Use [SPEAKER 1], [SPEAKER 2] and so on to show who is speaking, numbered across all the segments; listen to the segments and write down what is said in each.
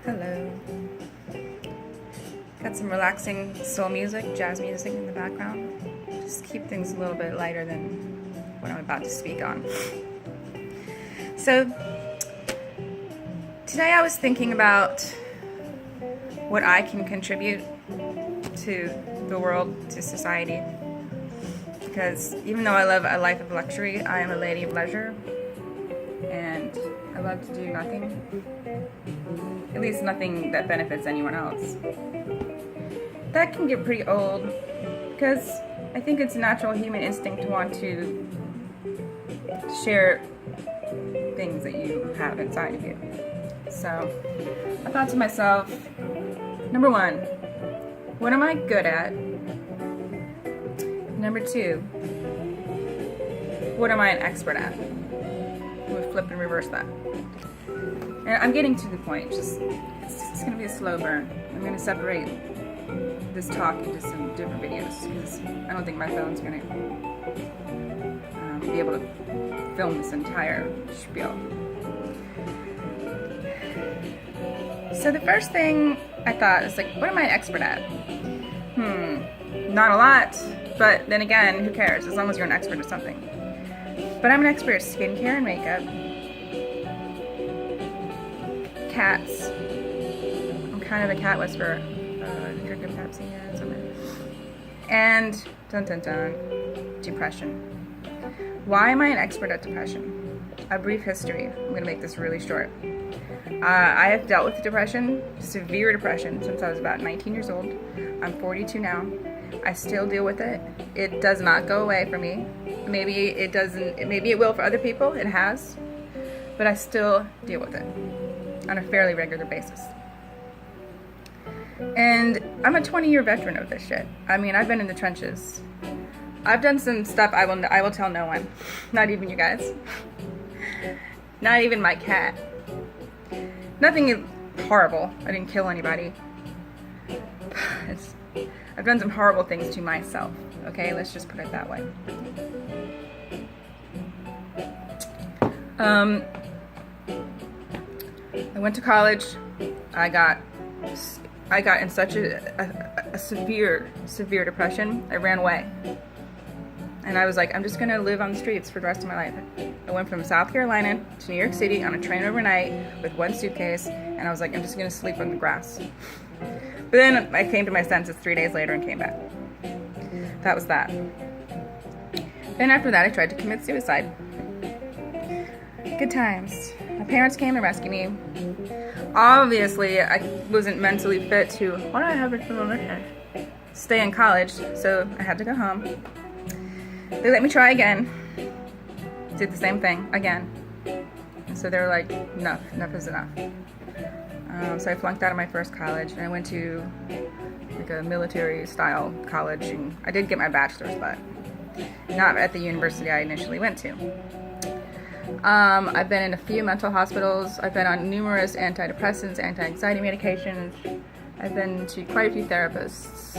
[SPEAKER 1] Hello. Got some relaxing soul music, jazz music in the background. Just keep things a little bit lighter than what I'm about to speak on. So, today I was thinking about what I can contribute to the world, to society. Because even though I live a life of luxury, I am a lady of leisure. And I love to do nothing. At least nothing that benefits anyone else. That can get pretty old because I think it's a natural human instinct to want to share things that you have inside of you. So I thought to myself, number one, what am I good at? Number two, what am I an expert at? We'll flip and reverse that. And I'm getting to the point. It's going to be a slow burn. I'm going to separate this talk into some different videos because I don't think my phone's going to be able to film this entire spiel. So the first thing I thought is like, what am I an expert at? Not a lot, but then again, who cares? As long as you're an expert at something. But I'm an expert at skincare and makeup. Cats. I'm kind of a cat whisperer. Drink a Pepsi or something. And depression. Why am I an expert at depression? A brief history. I'm going to make this really short. I have dealt with depression, severe depression, since I was about 19 years old. I'm 42 now. I still deal with it. It does not go away for me. Maybe it doesn't. Maybe it will for other people. It has. But I still deal with it on a fairly regular basis. And I'm a 20-year veteran of this shit. I mean, I've been in the trenches. I've done some stuff I will tell no one. Not even you guys. Not even my cat. Nothing horrible. I didn't kill anybody. I've done some horrible things to myself. Okay, let's just put it that way. I went to college. I got in such a severe depression. I ran away. And I was like, I'm just going to live on the streets for the rest of my life. I went from South Carolina to New York City on a train overnight with one suitcase. And I was like, I'm just going to sleep on the grass. But then I came to my senses 3 days later and came back. That was that. Then after that, I tried to commit suicide. Good times. My parents came to rescue me. Obviously, I wasn't mentally fit to, what do I have to stay in college, so I had to go home. They let me try again. Did the same thing again. And so they were like, enough is enough. So I flunked out of my first college, and I went to like a military-style college, and I did get my bachelor's, but not at the university I initially went to. I've been in a few mental hospitals. I've been on numerous antidepressants, anti-anxiety medications. I've been to quite a few therapists.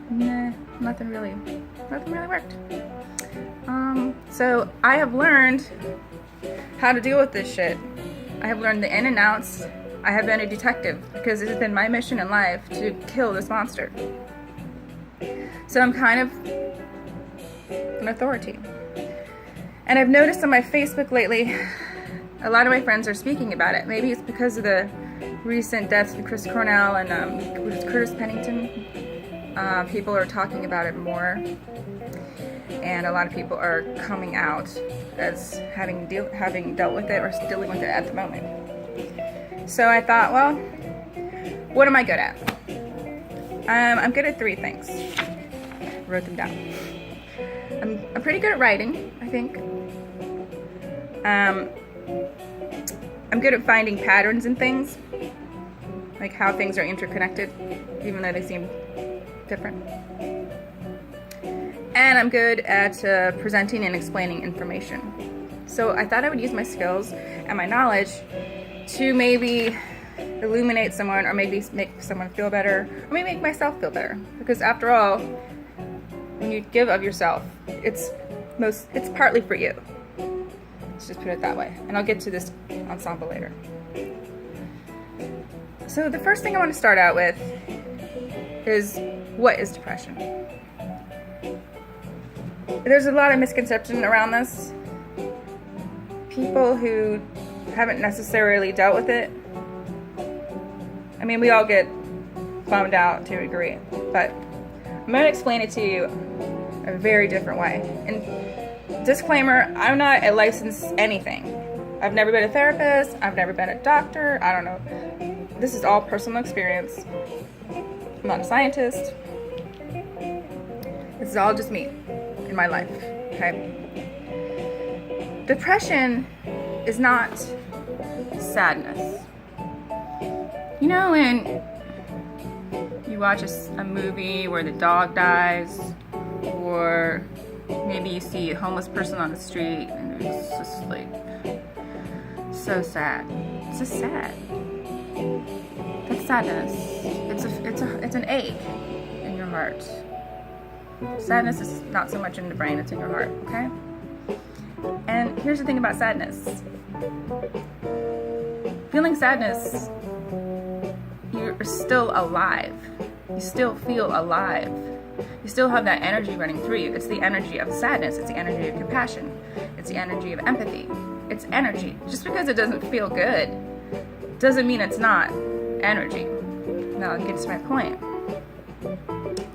[SPEAKER 1] Nah, nothing really worked. So I have learned how to deal with this shit. I have learned the in and outs. I have been a detective because it has been my mission in life to kill this monster. So I'm kind of an authority. And I've noticed on my Facebook lately, a lot of my friends are speaking about it. Maybe it's because of the recent deaths of Chris Cornell and Curtis Pennington. People are talking about it more. And a lot of people are coming out as having dealt with it or dealing with it at the moment. So I thought, well, what am I good at? I'm good at 3 things. Wrote them down. I'm pretty good at writing, I think. I'm good at finding patterns in things, like how things are interconnected, even though they seem different. And I'm good at presenting and explaining information. So I thought I would use my skills and my knowledge to maybe illuminate someone, or maybe make someone feel better, or maybe make myself feel better. Because after all, when you give of yourself, it's partly for you. Let's just put it that way. And I'll get to this ensemble later. So the first thing I want to start out with is, what is depression? There's a lot of misconception around this. People who haven't necessarily dealt with it, I mean, we all get bummed out to a degree, but I'm going to explain it to you a very different way. And disclaimer, I'm not a licensed anything. I've never been a therapist, I've never been a doctor, I don't know. This is all personal experience. I'm not a scientist. This is all just me in my life, okay? Depression is not sadness. You know when you watch a movie where the dog dies, or maybe you see a homeless person on the street and it's just like so sad. It's just sad. That's sadness. It's an ache in your heart. Sadness is not so much in the brain, it's in your heart, okay? And here's the thing about sadness. Feeling sadness, you're still alive. You still feel alive. You still have that energy running through you. It's the energy of sadness. It's the energy of compassion. It's the energy of empathy. It's energy. Just because it doesn't feel good doesn't mean it's not energy. Now it gets to my point.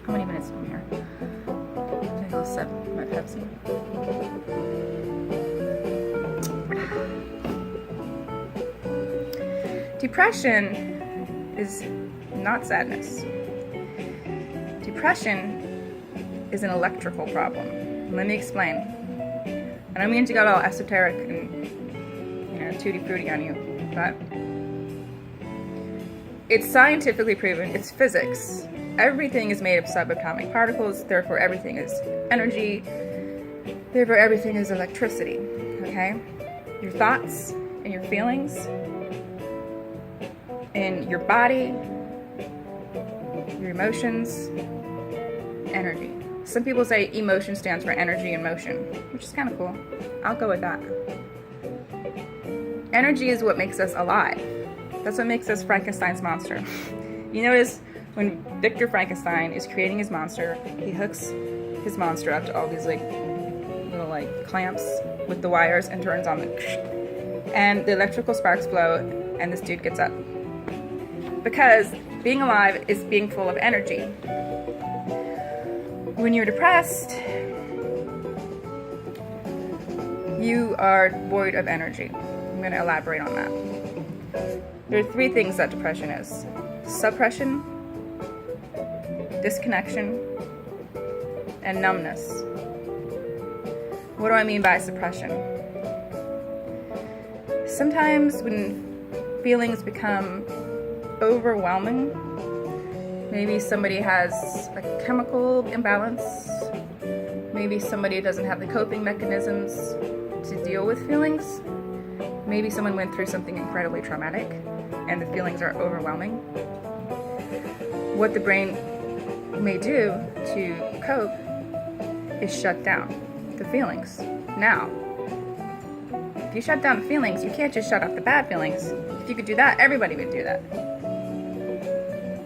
[SPEAKER 1] How many minutes from here? Take a sip of my Pepsi. Depression is not sadness. Depression is an electrical problem. Let me explain. And I don't mean to get all esoteric and, tutti frutti on you, but it's scientifically proven. It's physics. Everything is made of subatomic particles, therefore everything is energy, therefore everything is electricity, okay? Your thoughts and your feelings and your body, your emotions, energy. Some people say emotion stands for energy and motion, which is kind of cool. I'll go with that. Energy is what makes us alive. That's what makes us Frankenstein's monster. You notice when Victor Frankenstein is creating his monster, he hooks his monster up to all these little clamps with the wires and turns on and the electrical sparks blow and this dude gets up. Because being alive is being full of energy. When you're depressed, you are void of energy. I'm going to elaborate on that. There are 3 things that depression is: suppression, disconnection, and numbness. What do I mean by suppression? Sometimes when feelings become overwhelming, maybe somebody has a chemical imbalance, maybe somebody doesn't have the coping mechanisms to deal with feelings, maybe someone went through something incredibly traumatic and the feelings are overwhelming. What the brain may do to cope is shut down the feelings. Now, if you shut down the feelings, you can't just shut off the bad feelings. If you could do that, everybody would do that.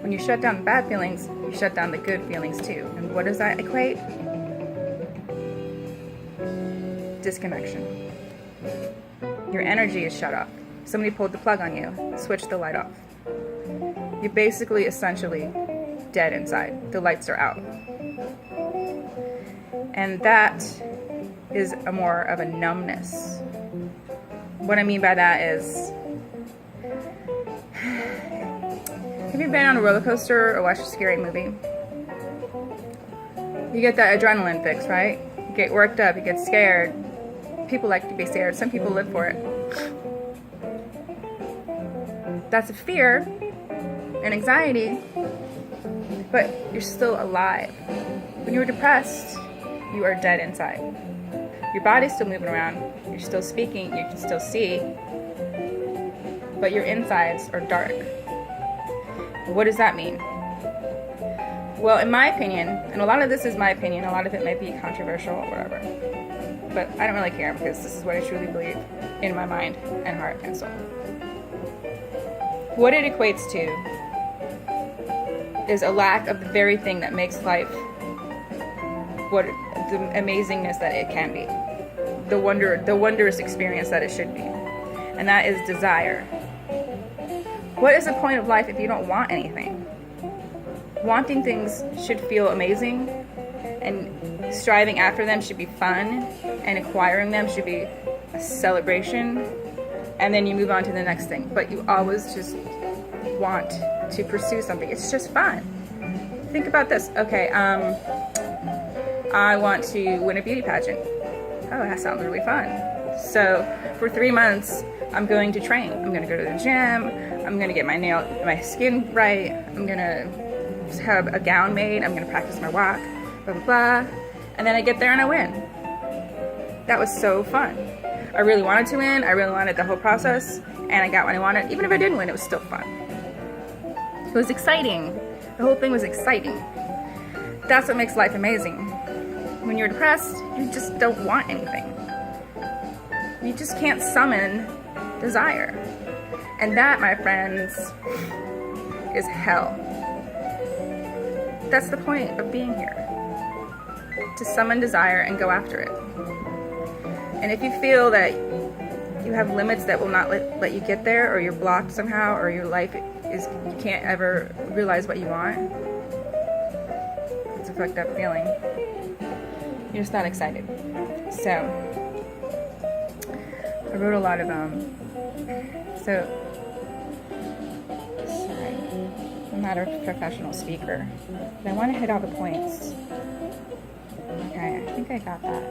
[SPEAKER 1] When you shut down the bad feelings, you shut down the good feelings too. And what does that equate? Disconnection. Your energy is shut off. Somebody pulled the plug on you, switched the light off. You're basically, essentially, dead inside. The lights are out. And that is more of a numbness. What I mean by that is, have you been on a roller coaster or watched a scary movie? You get that adrenaline fix, right? You get worked up, you get scared. People like to be scared. Some people live for it. That's a fear and anxiety, but you're still alive. When you're depressed, you are dead inside. Your body's still moving around, you're still speaking, you can still see, but your insides are dark. What does that mean? Well, in my opinion, and a lot of this is my opinion, a lot of it might be controversial or whatever, but I don't really care because this is what I truly believe in my mind and heart and soul. What it equates to is a lack of the very thing that makes life what the amazingness that it can be, the wondrous experience that it should be, and that is desire. What is the point of life if you don't want anything? Wanting things should feel amazing, and striving after them should be fun, and acquiring them should be a celebration, and then you move on to the next thing. But you always just want to pursue something. It's just fun. Think about this. Okay, I want to win a beauty pageant. Oh, that sounds really fun. So for 3 months, I'm going to train. I'm going to go to the gym. I'm going to get my skin right. I'm going to have a gown made. I'm going to practice my walk, blah, blah, blah. And then I get there and I win. That was so fun. I really wanted to win. I really wanted the whole process. And I got what I wanted. Even if I didn't win, it was still fun. It was exciting. The whole thing was exciting. That's what makes life amazing. When you're depressed, you just don't want anything. You just can't summon desire. And that, my friends, is hell. That's the point of being here. To summon desire and go after it. And if you feel that you have limits that will not let you get there, or you're blocked somehow, or your life is, you can't ever realize what you want, it's a fucked up feeling. You're just not excited. So, I wrote a lot of, sorry, I'm not a professional speaker, but I want to hit all the points. Okay, I think I got that.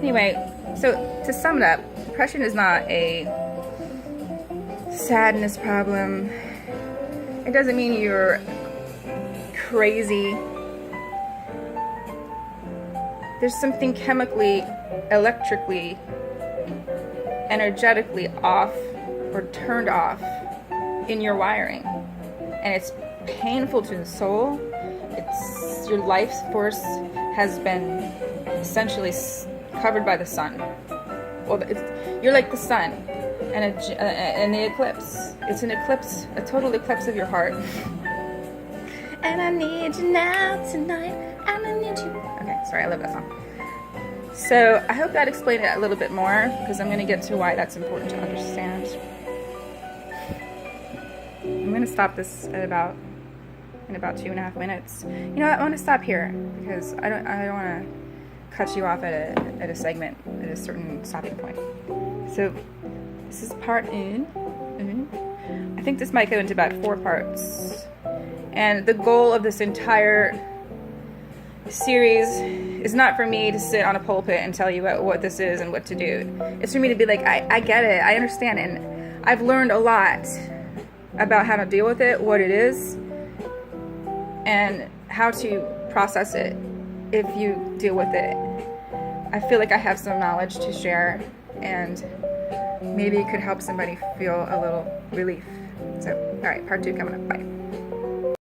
[SPEAKER 1] Anyway, so to sum it up, depression is not a sadness problem. It doesn't mean you're crazy. There's something chemically, electrically, energetically off or turned off in your wiring. And it's painful to the soul. It's your life force has been essentially covered by the sun. Well, you're like the sun and the eclipse. It's an eclipse, a total eclipse of your heart. And I need you now, tonight, and I need you. Okay, sorry, I love that song. So I hope that explained it a little bit more, because I'm going to get to why that's important to understand. I'm going to stop this in about 2.5 minutes. You know what? I want to stop here because I don't want to cut you off at a segment at a certain stopping point. So this is part one. I think this might go into about 4 parts. And the goal of this entire series is not for me to sit on a pulpit and tell you what this is and what to do. It's for me to be like, I get it, I understand it, and I've learned a lot about how to deal with it, what it is, and how to process it if you deal with it. I feel like I have some knowledge to share, and maybe it could help somebody feel a little relief. So, alright, part 2 coming up. Bye.